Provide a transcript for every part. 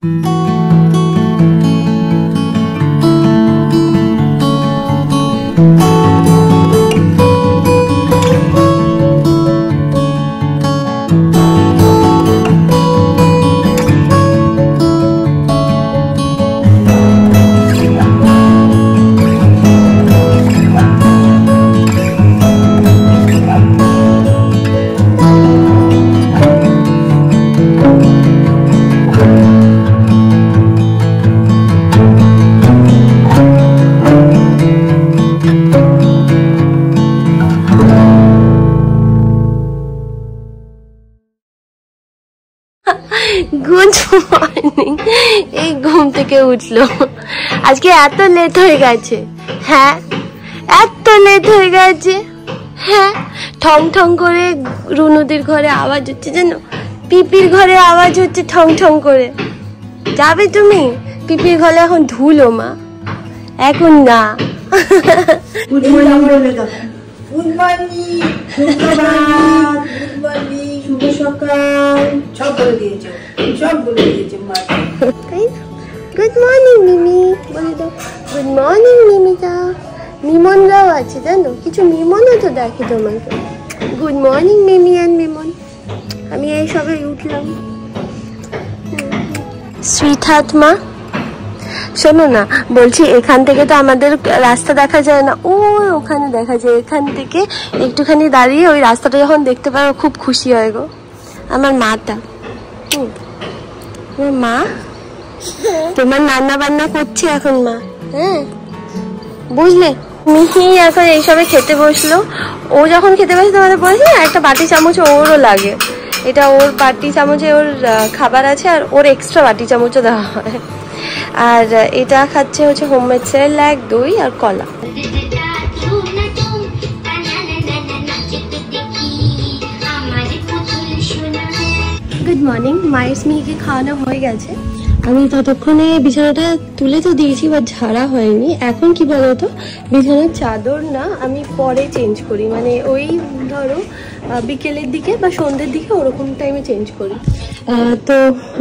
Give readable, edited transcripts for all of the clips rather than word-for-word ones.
Good morning. এই ঘুম থেকে উঠলো, আজকে এত লেট হয়ে গেছে। হ্যাঁ, এত লেট হয়ে গেছে। হ্যাঁ, ঠং ঠং করে রুনুদির ঘরে আওয়াজ হচ্ছে, জানো? পিপির ঘরে আওয়াজ হচ্ছে ঠং ঠং করে। যাবে তুমি? পিপির ঘরে এখন ধুলো মা, এখন না। গুড মর্নিং বলে দাও। গুড মর্নিং, সুপ্রভাত, গুড মর্নিং, শুভ সকাল, সব বলে দিয়েছো, সব বলে দিয়েছো মা। গুড মর্নিং মিমি বলে দাও। Good morning মিমিটা। মিমনরাও আছে জানো, কিছু মিমনও তো দেখে তোমাকে। Good morning Mimi and Mimon. আমি এই সবে উঠলাম। সুইট হার্ট মা, শোনো না, বলছি এখান থেকে তো আমাদের রাস্তা দেখা যায় না, ওই ওখানে দেখা যায়। এখান থেকে একটুখানি দাঁড়িয়ে ওই রাস্তাটা যখন দেখতে পারো খুব খুশি হয় গো আমার মাটা। আমার মা তোমার রান্না বান্না করছে এখন মা। হ্যাঁ, বুঝলে? মিহি এখন এইসবে খেতে বসলো। ও যখন খেতে বসে তোমাদের বলছি না, একটা বাটি চামচ ওরও লাগে। এটা ওর বাটি চামচে ওর খাবার আছে, আর ওর এক্সট্রা বাটি চামচও দেওয়া হয়। আর এটা খাচ্ছে হচ্ছে হোমমেড সেরেল্যাক, দই আর কলা। Good morning. মায়ের স্মিকে খাওয়ানো হয়ে গেছে। আমি ততক্ষণে বিছানাটা তুলে তো দিয়েছি, বা ঝাড়া হয়নি। এখন কি বলতো, বিছানার চাদর না আমি পরে চেঞ্জ করি, মানে ওই ধরো বিকেলের দিকে বা সন্ধ্যের দিকে ওরকম টাইমে চেঞ্জ করি। তো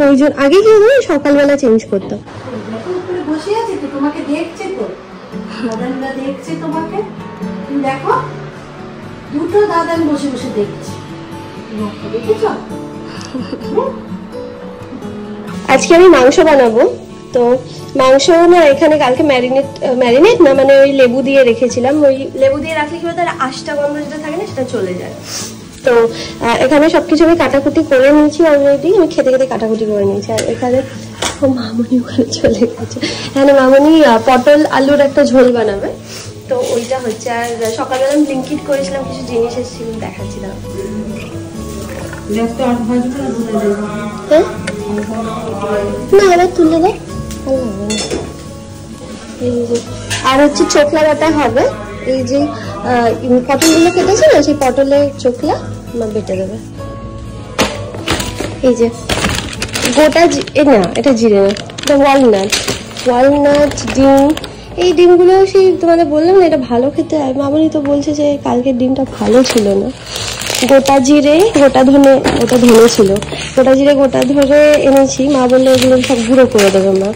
ওই জন্য আগে কি হয় সকালবেলা চেঞ্জ করতাম। বসে আছে তো, তোমাকে দেখছে তো, দাদানরা দেখছে তোমাকে। তুমি দেখো, দুটো দাদান বসে বসে দেখছে, দেখেছ? আজকে আমি মাংস বানাবো। তো মাংস না এখানে কালকে ম্যারিনেট না, মানে ওই লেবু দিয়ে রেখেছিলাম। ওই লেবু দিয়ে রাখলে কি তার আঁশটা গন্ধ যেটা থাকে না সেটা চলে যায়। তো এখানে সবকিছু আমি কাটাকুটি করে নিয়েছি অলরেডি। আমি খেতে খেতে কাটাকুটি করে নিয়েছি। আর এখানে মামনি ওখানে চলে গেছে। এখানে মামনি পটল আলুর একটা ঝোল বানাবে, তো ওইটা হচ্ছে। আর সকালবেলা আমি ব্লিঙ্কিট করেছিলাম, কিছু জিনিস এসেছিল, দেখাচ্ছিলাম। হ্যাঁ না, এবার তুলে দেয়। আর হচ্ছে চোখলা বাটা হবে। এই যে পটলগুলো কেটেছে না, সেই পটলের চোখলা বেটে দেবে। এই যে গোটা না, এটা জিরে না, এটা ওয়ালনাট ডিম। এই ডিমগুলো সেই তোমাদের বললাম না, এটা ভালো খেতে হয়। মামনি তো বলছে যে কালকের ডিমটা ভালো ছিল না। গোটা জিরে, গোটা ধনে, ওটা ধনে ছিল, গোটা জিরে গোটা ধরে এনেছি। মা বললো এগুলো সব গুঁড়ো করে দেবে মা।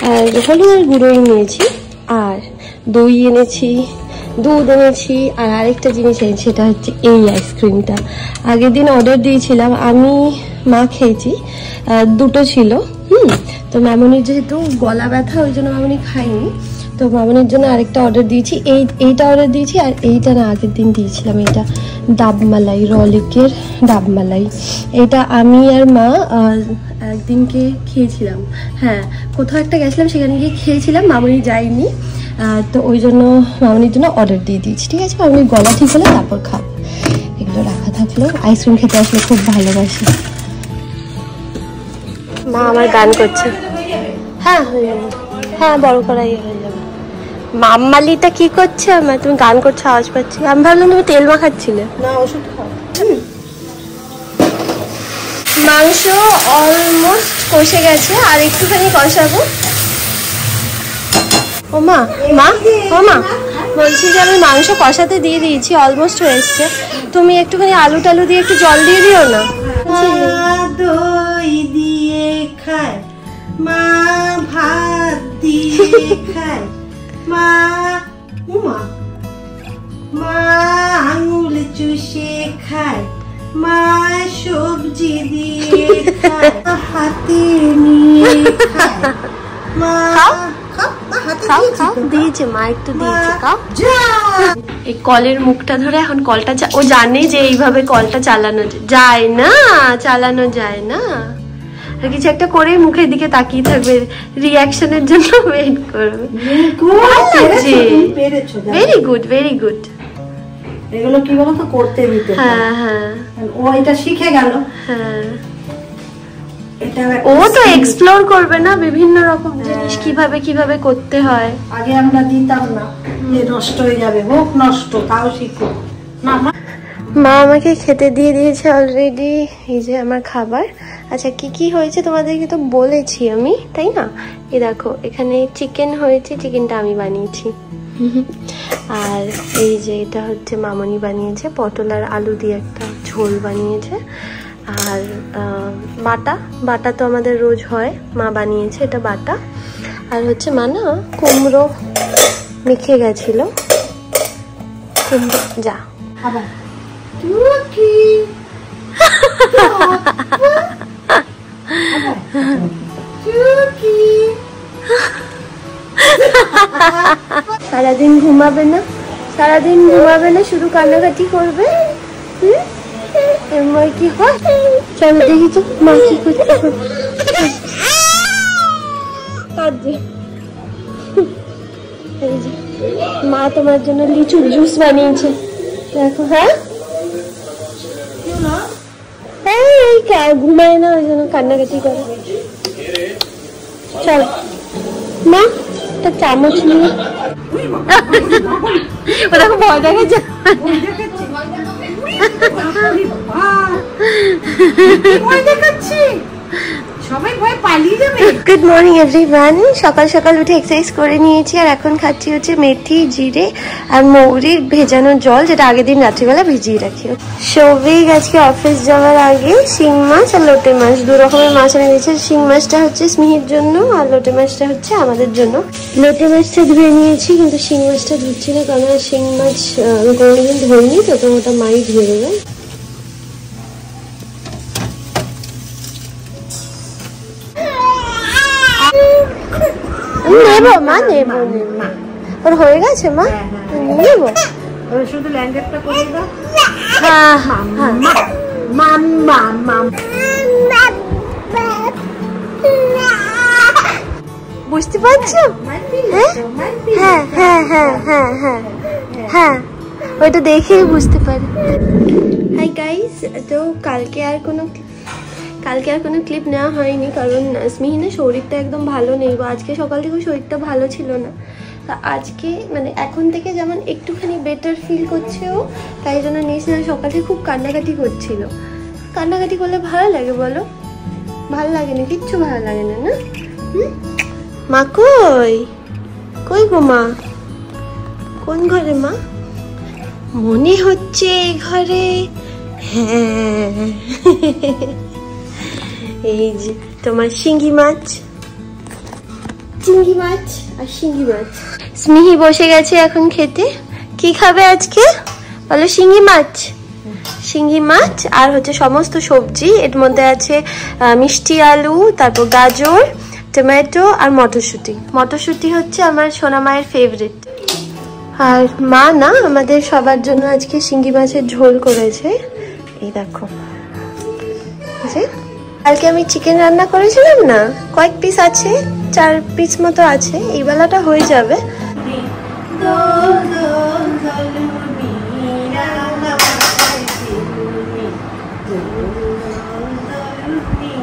আর হলুদের গুঁড়োই নিয়েছি, আর দই এনেছি, দুধ এনেছি, আর আরেকটা জিনিস এনেছি, সেটা হচ্ছে এই আইসক্রিমটা। আগের দিন অর্ডার দিয়েছিলাম, আমি মা খেয়েছি, দুটো ছিল। তো মামনির যেহেতু গলা ব্যথা, ওই জন্য মামনি খাইনি। তো মামনির জন্য আরেকটা অর্ডার দিয়েছি। এইটা অর্ডার দিয়েছি, আর এইটা না আগের দিন দিয়েছিলাম, এইটা ডাবমালাই, রলিকের ডাবমালাই। এটা আমি আর মা একদিনকে খেয়েছিলাম। হ্যাঁ, কোথাও একটা গেছিলাম, সেখানে গিয়ে খেয়েছিলাম, মামনি যায়নি। তো ওই জন্য মামনির জন্য অর্ডার দিয়ে দিয়েছি। ঠিক আছে, মামনির গলা ঠিক হলে তারপর খাবো। এগুলো রাখা থাকলো। আইসক্রিম খেতে আসলে খুব ভালোবাসি। মা আমার গান করছে। হ্যাঁ হয়ে যাবে, হ্যাঁ বড় করাই হয়ে যাবে। মাম্মালিটা কি করছে? আমার তুমি গান করছো, আওয়াজ পাচ্ছি। আমি ভাবলাম তুমি তেল মাখাচ্ছিলে। না, ওষুধ খাও। মাংস অলমোস্ট কষে গেছে, আর একটুখানি কষাবো। ও মা, বলছি যে আমি মাংস কষাতে দিয়ে দিয়েছি, অলমোস্ট হয়ে এসছে। তুমি একটুখানি আলু টালু দিয়ে একটু জল দিয়ে দিও না। দই দিয়ে খায় মা ভাত দিয়ে খায়, মা উমা, মা আঙুল চুষে খায়, মা সবজি দিয়ে খায়, হাতে নিয়ে খায়, মা দিয়েছে মা, একটু দিয়েছে, খাও। এই কলের মুখটা ধরে এখন কলটা, ও জানে যে এইভাবে কলটা চালানো যায় না, চালানো যায় না। আর কিছু একটা করে মুখের দিকে তাকিয়ে থাকবে, রিয়াকশনের জন্য ওয়েট করবে। Very good, very good. এগুলো কি বলতো করতে দিতে, হ্যাঁ হ্যাঁ, ও এটা শিখে গেল। হ্যাঁ, ও তো এক্সপ্লোর করবে না বিভিন্ন রকম জিনিস, কিভাবে কিভাবে করতে হয়। আগে আমরা দিতাম না, নষ্ট হয়ে যাবে, হোক নষ্ট, তাও শিখো। মা আমাকে খেতে দিয়ে দিয়েছে অলরেডি, এই যে আমার খাবার। আচ্ছা কি কি হয়েছে তোমাদেরকে তো বলেছি আমি, তাই না? এই দেখো এখানে চিকেন হয়েছে, চিকেনটা আমি বানিয়েছি। আর এই যে এটা হচ্ছে মামনি বানিয়েছে, পটল আর আলু দিয়ে একটা ঝোল বানিয়েছে। আর বাটা, বাটা তো আমাদের রোজ হয়, মা বানিয়েছে এটা বাটা। আর হচ্ছে মা না কুমড়ো মেখে গেছিল, কুমড়ো যা আবার সারাদিন ঘুমাবে না, সারাদিন ঘুমাবে না, শুধু কান্নাকাটি করবে। এমন কি হয়? চলো দেখি তো মা কি করছে। মা তোমার জন্য লিচুর জুস বানিয়েছে, দেখো। হ্যাঁ ঘুমায় না, ওই জন্য কান্নাকাটি করে। চল মা একটা চামচ নিয়ে, ওরকম ভয় দেখাচ্ছে। Good morning everyone. সকাল সকাল উঠে এক্সারসাইজ করে নিয়েছি, আর এখন খাচ্ছি হচ্ছে মেথি, জিরে আর মৌরির ভেজানো জল, যেটা আগের দিন রাত্রিবেলা ভিজিয়ে রাখি। সৌভিক আজকে অফিস যাওয়ার আগে শিং মাছ আর লোটে মাছ, দু রকমের মাছ এনে দিয়েছে। শিং মাছটা হচ্ছে স্মিহির জন্য, আর লোটে মাছটা হচ্ছে আমাদের জন্য। লোটে মাছটা ধুয়ে নিয়েছি, কিন্তু শিং মাছটা ধুচ্ছি না, কারণ শিং মাছ আমি কোনোদিন ধরিনি, তো ওটা মাই ধুয়ে দেবে। নেবো মা, নেবো নেবো, ওর হয়ে গেছে মা, নেবো শুধু ল্যান্ডেডটা করে দাও। হ্যাঁ বুঝতে পারছো? হ্যাঁ হ্যাঁ হ্যাঁ হ্যাঁ হ্যাঁ হ্যাঁ, ওইটা দেখেই বুঝতে পারি। হাই গাইস, তো কালকে আর কোনো ক্লিপ নেওয়া হয়নি, কারণ স্মিহিনের শরীরটা একদম ভালো নেই। আজকে সকাল থেকে শরীরটা ভালো ছিল না, তা আজকে মানে এখন থেকে যেমন একটুখানি বেটার ফিল করছে ও, তাই জন্য নিয়েছি। সকাল থেকে খুব কান্নাকাটি করছিল। কান্নাকাটি করলে ভালো লাগে বলো? ভালো লাগে না, কিচ্ছু ভালো লাগে না, না? মা কই কই গো মা? কোন ঘরে মা? মনে হচ্ছে ঘরে। হ্যাঁ এই যে তোমার শিঙ্গি মাছ, চিংড়ি মাছ আর শিঙ্গি মাছ। স্মিহি বসে গেছে এখন খেতে। কি খাবে আজকে বলো? শিঙ্গি মাছ, শিঙ্গি মাছ আর হচ্ছে সমস্ত সবজি। এর মধ্যে আছে মিষ্টি আলু, তারপর গাজর, টমেটো আর মটরশুঁটি। মটরশুঁটি হচ্ছে আমার সোনা মায়ের ফেভারিট। আর মা না আমাদের সবার জন্য আজকে শিঙ্গি মাছের ঝোল করেছে, এই দেখো। কালকে আমি চিকেন রান্না করেছিলাম না, কয়েক পিস আছে, 4 পিস মতো আছে, এই বেলাটা হয়ে যাবে।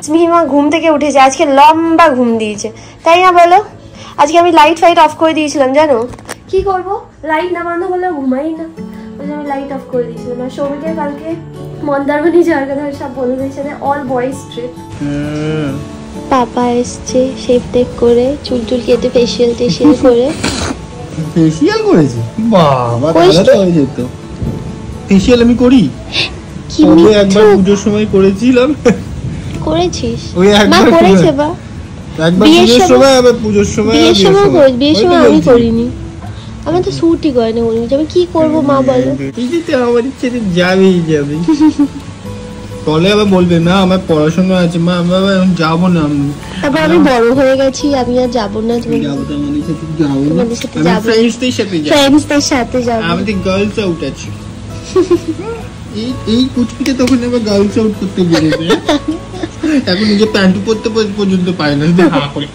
স্মিহিমা ঘুম থেকে উঠেছে, আজকে লম্বা ঘুম দিয়েছে, তাই না বলো? আজকে আমি লাইট ফাইট অফ করে দিয়েছিলাম, জানো কি করবো, লাইট না বন্ধ করলে ঘুমাই না, আমি লাইট অফ করে দিয়েছিলাম। আর সৌমিকের কালকে মন্দারমণি যাওয়ার কথা, সব বন্ধুদের সাথে অল বয়েজ ট্রিপ। পাপা এসছে শেভ টেক করে, চুল টুল কেটে ফেসিয়াল টেসিয়াল করে। ফেসিয়াল করেছে? বাবা তাহলে তো হয়ে যেত। ফেসিয়াল আমি করি, কি তবে একবার পূজোর সময় করেছিলাম। করেছিস? ওই মা একবার করেছে বা একবার পুজোর সময় আবার পুজোর সময় বিয়ের সময় আমি করিনি, আমার তো স্যুটই করে না বলিনি। আমি কি করবো মা বলো? আমার ইচ্ছে যাবি বলে আবার বলবে না আমার পড়াশোনা আছে মা, আমি আবার এখন যাবো না। তারপর আমি বড় হয়ে গেছি, আমি আর যাবো না। তুমি যাবো তো আমাদের সাথে যাবো না, আমি ফ্রেন্ডসদের সাথে যাবো, ফ্রেন্ডসদের সাথে যাবো। আমাদের গার্লস আউট আছে। এই কুচকুচে তখন আবার গার্লস আউট করতে বেরোবে, এখন নিজে প্যান্ট পরতে পর্যন্ত পায় না, শুধু হা করে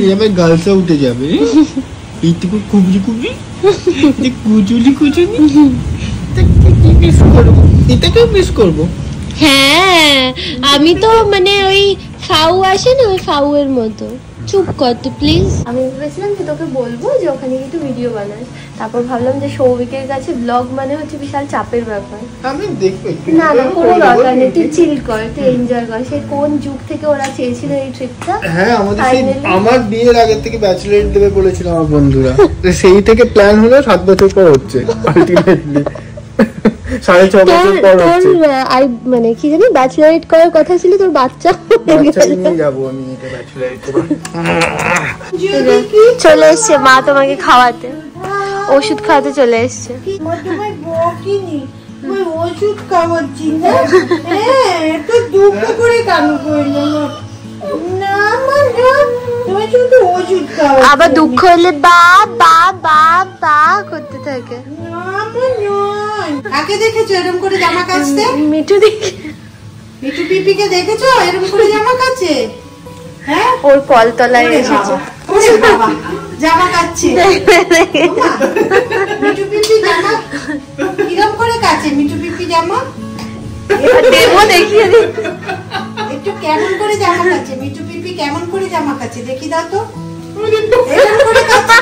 এইভাবে গার্লস আউটে যাবে। এইটুকু কুবজি কুবজি কুচুলি কুচুলি এটাকেও মিস করবো। হ্যাঁ আমি তো মানে ওই ফাউ আসে না, ওই ফাউ এর মতো। চুপ কর তুই প্লিজ। আমি ভেবেছিলাম যে তোকে বলবো যে ওখানে একটু ভিডিও বানাস, তারপর ভাবলাম যে সৌভিকের কাছে ব্লগ মানে হচ্ছে বিশাল চাপের ব্যাপার। আমি দেখবো না না কোনো দরকার নেই, তুই চিল কর, তুই এনজয় কর। সে কোন যুগ থেকে ওরা চেয়েছিল এই ট্রিপটা। হ্যাঁ আমাদের আমার বিয়ের আগে থেকে ব্যাচেলর দেবে বলেছিল আমার বন্ধুরা, সেই থেকে প্ল্যান হলো 7 বছর পর হচ্ছে আলটিমেটলি 6.5 বছর পর হচ্ছে। মানে কি জানি ব্যাচেলরেট করার কথা ছিল, তোর বাচ্চা নিয়ে যাবো আমি এটা ব্যাচেলরেট করব। চলে এসছে মা তোমাকে খাওয়াতে, ওষুধ খাওয়াতে চলে এসছে। ওষুধ খাওয়াচ্ছি না, একটু দুঃখ করে কেন করলো না? আবার দুঃখ হলে বা বা বা বা করতে থাকে। কাকে দেখেছো এরকম করে জামা কাচতে? মিঠু দেখে, মিঠু পিপিকে দেখেছো এরকম করে জামা কাচে? হ্যাঁ ওর কলতলায় এসেছে জামা কাচ্ছে। মিঠু পিপি জামা কিরম করে কাচে? মিঠু পিপি জামা দেবো দেখিয়ে দি একটু কেমন করে জামা কাচে? মিঠু পিপি কেমন করে জামা কাচে দেখি দাও তো। এরকম করে কাচে।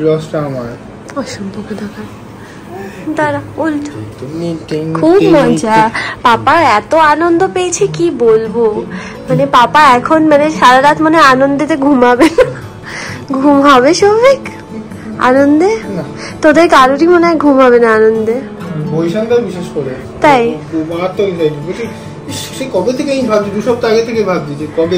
রসটা আমার অসম্ভব দেখা দাঁড়া উল্টো। খুব মজা, পাপা এত আনন্দ পেয়েছে কি বলবো। মানে পাপা এখন মানে সারা রাত মানে আনন্দেতে ঘুমাবে, ঘুম হবে সৌভিক আনন্দে? তোদের কারোরই মনে হয় ঘুম হবে না আনন্দে, বৈশাখটা বিশেষ করে তাই? কবে থেকে ভাবছি, 2 সপ্তাহ আগে থেকে ভাবছি যে কবে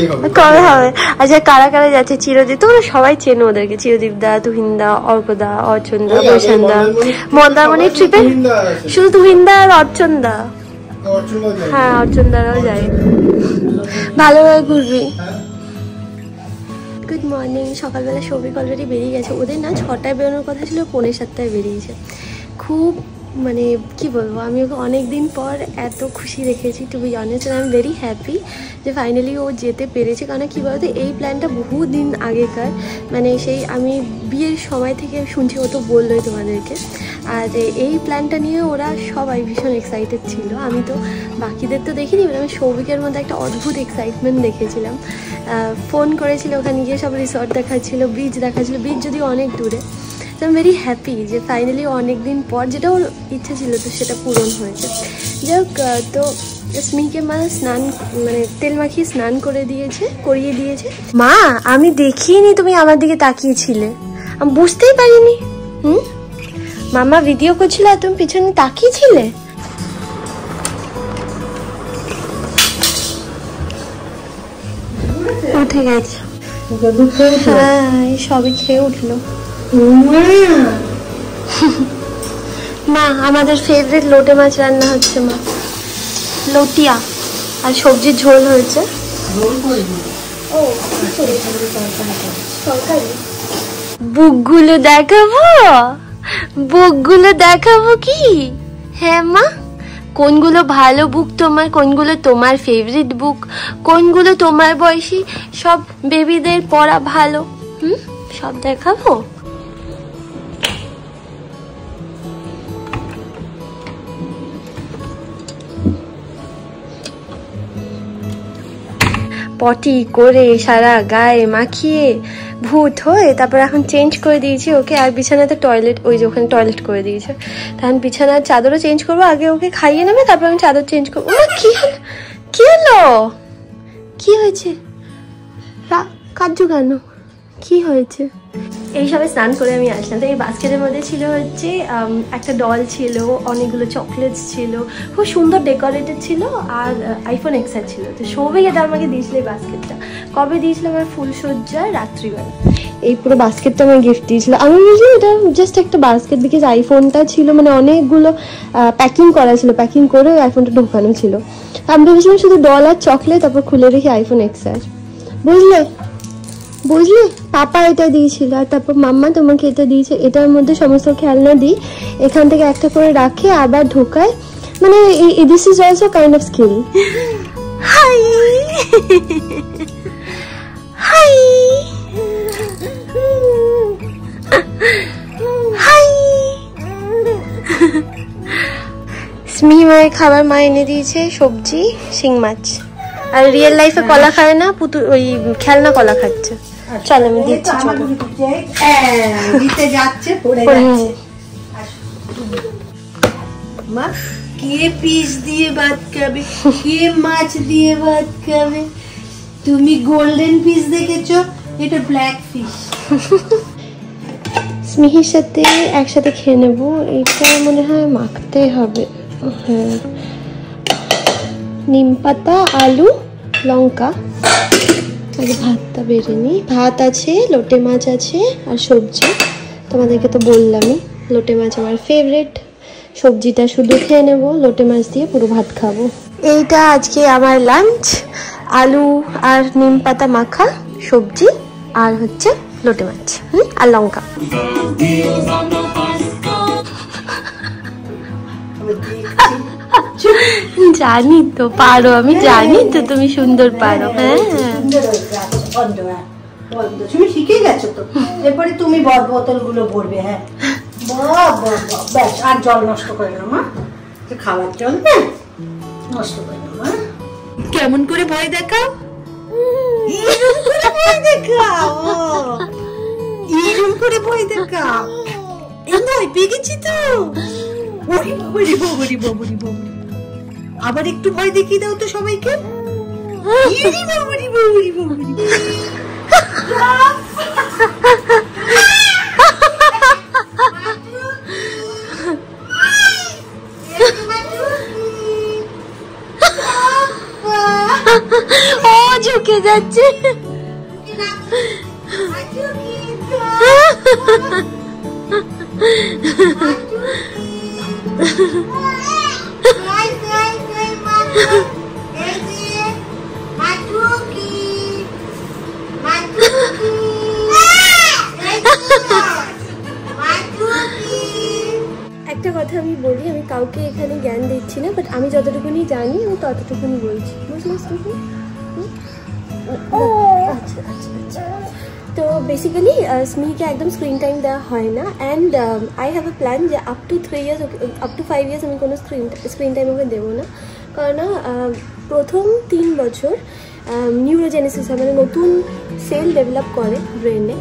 হবে। আচ্ছা কারা কারা যাচ্ছে? চিরদীপ, তোমরা সবাই চেনো ওদেরকে, চিরদীপ দা, তুহিন দা, অর্ক দা, অর্চন দা, বৈশাখ দা, মন্দারমণি ট্রিপে শুধু তুহিন দা আর অর্চন দা। হ্যাঁ অর্চন দারাও যায়, ভালোভাবে ঘুরবি। Good morning. সকালবেলা সৌভিক অলরেডি বেরিয়ে গেছে, ওদের না 6টায় বেরোনোর কথা ছিল, 6:45 বেরিয়েছে। খুব মানে কি বলবো, আমি ওকে অনেক দিন পর এত খুশি দেখেছি। To be honest I am very happy যে ফাইনালি ও যেতে পেরেছে। কারণ কি বলতো, এই প্ল্যানটা বহু দিন আগেকার, মানে সেই আমি বিয়ের সময় থেকে শুনছি, ও তো বললোই তোমাদেরকে। আর এই প্ল্যানটা নিয়ে ওরা সবাই ভীষণ এক্সাইটেড ছিল। আমি তো বাকিদের তো দেখিনি, আমি সৌভিকের মধ্যে একটা অদ্ভুত এক্সাইটমেন্ট দেখেছিলাম। ফোন করেছিল, ওখানে গিয়ে সব রিসর্ট দেখাচ্ছিল, বিচ দেখাচ্ছিল, বিচ যদিও অনেক দূরে। তো আই এম ভেরি হ্যাপি যে ফাইনালি অনেক দিন পর যেটা ওর ইচ্ছা ছিল তো সেটা পূরণ হয়েছে। যাই হোক, তো স্মিকে মা স্নান মানে তেল মাখিয়ে স্নান করিয়ে দিয়েছে। মা আমি দেখিনি তুমি আমার দিকে তাকিয়েছিলে, আমি বুঝতেই পারিনি। মামা ভিডিও করছিল আর তুমি পিছনে তাকিয়েছিলে। উঠে গেছে, হ্যাঁ সবই খেয়ে উঠলো। মা আমাদের ফেভারিট লোটে মাছ রান্না হচ্ছে, মা লটিয়া, আর সবজির ঝোল হয়েছে। বুকগুলো দেখাবো, বুকগুলো দেখাবো কি? হ্যাঁ মা, কোনগুলো ভালো বুক তোমার, কোনগুলো তোমার ফেভারিট বুক, কোনগুলো তোমার বয়সী সব বেবিদের পড়া ভালো, সব দেখাবো। পটি করে সারা গায়ে মাখিয়ে ভূত হয়ে তারপর এখন চেঞ্জ করে দিয়েছি ওকে। আর বিছানাতে টয়লেট, ওই যে ওখানে টয়লেট করে দিয়েছে, তখন বিছানার চাদরও চেঞ্জ করবো। আগে ওকে খাইয়ে নেবে, তারপর আমি চাদর চেঞ্জ করবো। কি হলো, কি হয়েছে? কাঁদছো কেন? কি হয়েছে? এইসবে স্নান করে আমি আসলাম। তো এই বাস্কেটের মধ্যে ছিল হচ্ছে একটা ডল ছিল, অনেকগুলো চকলেটস ছিল, খুব সুন্দর ডেকোরেটেড ছিল, আর আইফোন এক্সআর ছিল। তো সৌভিক এটা আমাকে দিয়েছিল এই বাস্কেটটা। কবে দিয়েছিল? আমার ফুলসজ্জার রাত্রিবেলা এই পুরো বাস্কেটটা আমার গিফট দিয়েছিল। আমি বুঝলি এটা জাস্ট একটা বাস্কেট, বিকজ আইফোনটা ছিল মানে অনেকগুলো প্যাকিং করা ছিল, প্যাকিং করে আইফোনটা ঢোকানো ছিল। আমি ভেবেছিলাম শুধু ডল আর চকলেট, তারপর খুলে রেখে আইফোন এক্সআর, বুঝলে বুঝলি। পাপা এটা দিয়েছিল, আর তারপর মাম্মা তোমাকে এটা দিয়েছে। এটার মধ্যে সমস্ত খেলনা দিই, এখান থেকে একটা করে রাখে আবার ঢোকায়, মানে this is also kind of skill. Hi hi hi. স্মিহি মায়ের খাবার মা এনে দিয়েছে, সবজি, শিং মাছ। আর রিয়েল লাইফে কলা খায় না, পুতুল ওই খেলনা কলা খাচ্ছে। চল আমি দিচ্ছি, চলো দিতে যাচ্ছে, পড়ে যাচ্ছে। মা কে পিস দিয়ে ভাত খাবে, কে মাছ দিয়ে ভাত খাবে? তুমি গোল্ডেন পিস দেখেছো, এটা ব্ল্যাক ফিশ। স্মিহির সাথে একসাথে খেয়ে নেবো। এটা মনে হয় মাখতে হবে। হ্যাঁ, নিম পাতা, আলু, লঙ্কা। আগে ভাতটা বেড়ে নিই। ভাত আছে, লোটে মাছ আছে, আর সবজি। তোমাদেরকে তো বললামই লোটে মাছ আমার ফেভারিট। সবজিটা শুধু খেয়ে নেবো, লোটে মাছ দিয়ে পুরো ভাত খাবো। এইটা আজকে আমার লাঞ্চ, আলু আর নিম পাতা মাখা, সবজি, আর হচ্ছে লোটে মাছ, আর লঙ্কা। জানি তো পারো, আমি জানি তো তুমি সুন্দর পারো। হ্যাঁ তুমি শিখে গেছো তো, এরপরে তুমি বোতল গুলো ভরবে। হ্যাঁ ব্যাস, আর জল নষ্ট করে না মা, খাবার জল নষ্ট করে না মা। কেমন করে ভয় দেখাও, এরকম করে ভয় দেখাও, এরকম করে ভয় দেখাও। এই নয়, পেয়ে গেছি তো। ওরে বাবারে বাবারে বাবারে বাবারে, আবার একটু ভয় দেখিয়ে দাও তো সবাইকে। ইরে বাবারে বাবারে বাবারে, ও ঝুঁকে যাচ্ছে। একটা কথা আমি বলি, আমি কাউকে এখানে জ্ঞান দিচ্ছি না, বাট আমি যতটুকুনি জানি আমি ততটুকুনি বলছি, বুঝলিস তুমি? আচ্ছা আচ্ছা আচ্ছা। তো বেসিক্যালি স্মিহিকে একদম স্ক্রিন টাইম দেওয়া হয় না, and I have a plan যে up to 3 years, up to 5 years আমি কোনো স্ক্রিন টাইম ওকে দেবো না। কারণ প্রথম 3 বছর নিউরোজেনেসিস হয়, মানে নতুন সেল ডেভেলপ করে ব্রেনে।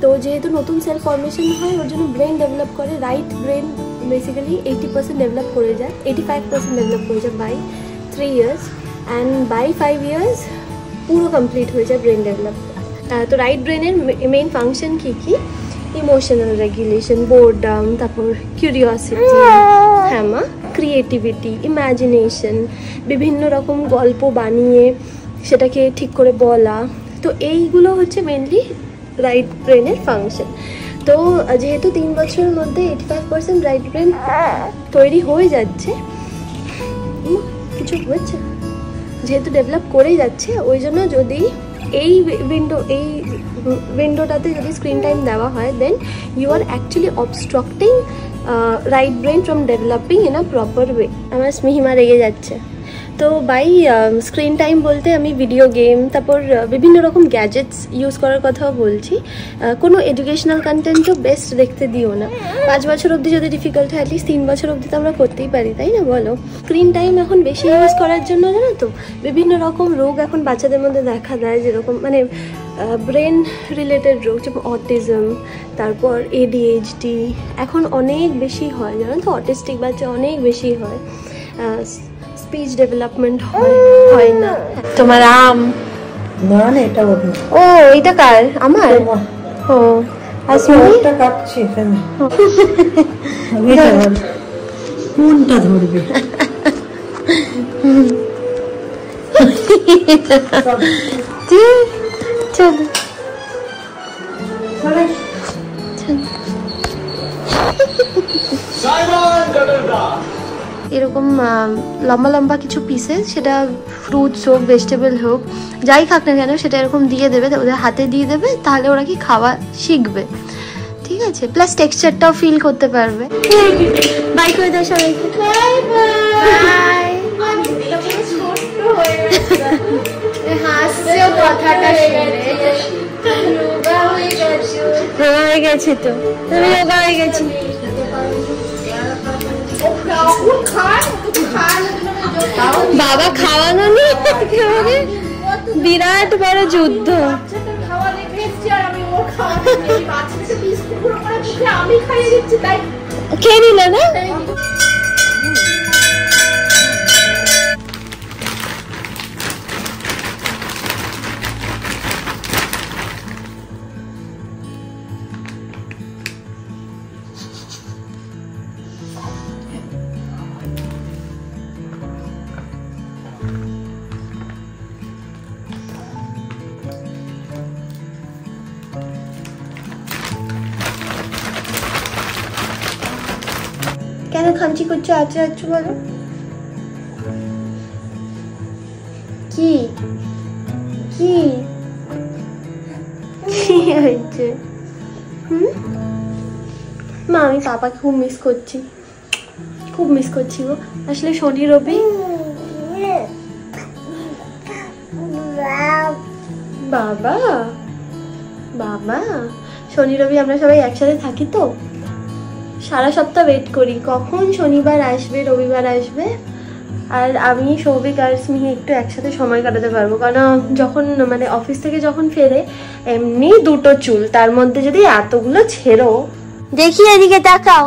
তো যেহেতু নতুন সেল ফর্মেশন হয়, ওর জন্য ব্রেন ডেভেলপ করে, রাইট ব্রেন বেসিক্যালি 80% ডেভেলপ করে যায়, 85% ডেভেলপ করে যায় by 3 years, and by 5 years পুরো কমপ্লিট হয়ে যায় ব্রেন ডেভেলপ। তো রাইট ব্রেনের মেইন ফাংশন কী কী? ইমোশনাল রেগুলেশন, বোরডাম, তারপর কিউরিওসিটি, হ্যাঁ মা, ক্রিয়েটিভিটি, ইম্যাজিনেশন, বিভিন্ন রকম গল্প বানিয়ে সেটাকে ঠিক করে বলা। তো এইগুলো হচ্ছে মেনলি রাইট ব্রেনের ফাংশন। তো যেহেতু 3 বছরের মধ্যে 85% রাইট ব্রেন তৈরি হয়ে যাচ্ছে, কিছু হচ্ছে, যেহেতু ডেভেলপ করেই যাচ্ছে, ওই জন্য যদি এই উইন্ডোটাতে যদি স্ক্রিন টাইম দেওয়া হয়, then you are actually obstructing right brain from developing in a proper way. আমার স্মিহিমা রেগে যাচ্ছে। তো বাই স্ক্রিন টাইম বলতে আমি ভিডিও গেম, তারপর বিভিন্ন রকম গ্যাজেটস ইউজ করার কথাও বলছি। কোনো এডুকেশনাল কন্টেন্টও বেস্ট দেখতে দিও না। 5 বছর অবধি যদি ডিফিকাল্ট হয়, অ্যাটলিস্ট 3 বছর অবধি তো আমরা করতেই পারি, তাই না বলো? স্ক্রিন টাইম এখন বেশি ইউজ করার জন্য জানো তো বিভিন্ন রকম রোগ এখন বাচ্চাদের মধ্যে দেখা দেয়, যেরকম মানে ব্রেন রিলেটেড রোগ, যেমন অটিজম, তারপর ADHD এখন অনেক বেশি হয়, জানো তো? অটিস্টিক বাচ্চা অনেক বেশি হয়, স্পিচ ডেভেলপমেন্ট হয় না। তোমার আম না না, এটা ও, এটা কার? আমার? ও আর স্মিহি কাটছি এখানে। কোনটা ধরবে? এরকম লম্বা লম্বা কিছু পিসেস, সেটা ফ্রুটস হোক ভেজিটেবল হোক যাই খাক না কেন, সেটা এরকম দিয়ে দেবে, ওদের হাতে দিয়ে দেবে, তাহলে ওরা কি খাওয়া শিখবে। ঠিক আছে, প্লাস টেক্সচারটাও ফিল করতে পারবে। বাই করে দাও সবাইকে। হয়ে গেছে তো, তুমি রোগা হয়ে গেছি। বাবা খাওয়ানো নেই, বিরাট বড় যুদ্ধ। খেয়ে নিল না? কেন খামচি করছো আচ্ছা আচ্ছা বলো? কি কি হয়েছে? মা আমি পাপাকে খুব মিস করছি, খুব মিস করছি গো। আসলে শনি রবি বাবা বাবা শনি রবি আমরা সবাই একসাথে থাকি, তো সারা সপ্তাহ ওয়েট করি কখন শনিবার আসবে রবিবার আসবে, আর আমি সৌভিক আর স্মিহি একটু একসাথে সময় কাটাতে পারবো। কারণ যখন মানে অফিস থেকে যখন ফেরে এমনি দুটো চুল, তার মধ্যে যদি এতগুলো ছেড়ো। দেখি এদিকে তাকাও,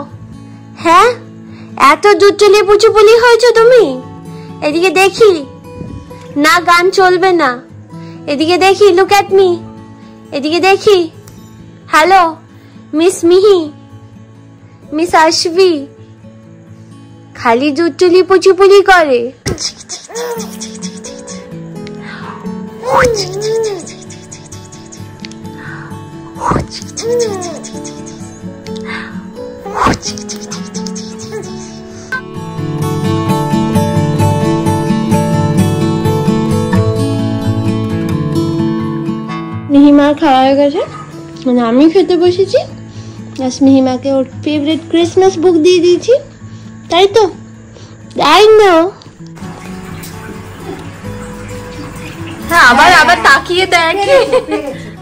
হ্যাঁ এত দুধ চলিয়ে পুচু পুলি হয়েছো তুমি? এদিকে দেখি না, গান চলবে না। এদিকে দেখি, লুক এট মি, এদিকে দেখি। হ্যালো মিস মিহি, মিস আশবি, খালি দুধ চুলি পুচু পুলি করে। মিহিমার খাওয়া হয়ে গেছে, মানে আমি খেতে বসেছি, মিহিমাকে ওর ফেভারিট ক্রিসমাস বুক দিয়ে দিয়েছি, তাই তো? তাই না? হ্যাঁ আবার আবার তাকিয়ে দেখে।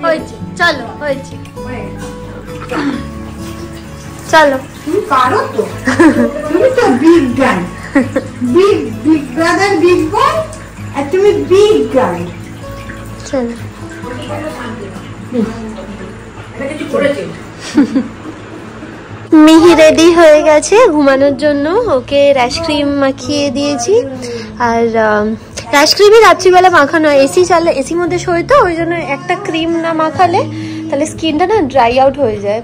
হয়েছে, চলো হয়েছে, চলো। পারো তো, তুমি তো big gun, big big brother big boy, আর তুমি বিগ গান। চলো মিহি রেডি হয়ে গেছে ঘুমানোর জন্য, ওকে আইসক্রিম মাখিয়ে দিয়েছি। আর আইসক্রিমই রাত্রিবেলা মাখানো হয়, এসি চালে এসির মধ্যে শোয় তো, ওই জন্য একটা ক্রিম না মাখালে তাহলে স্কিনটা না ড্রাই আউট হয়ে যায়।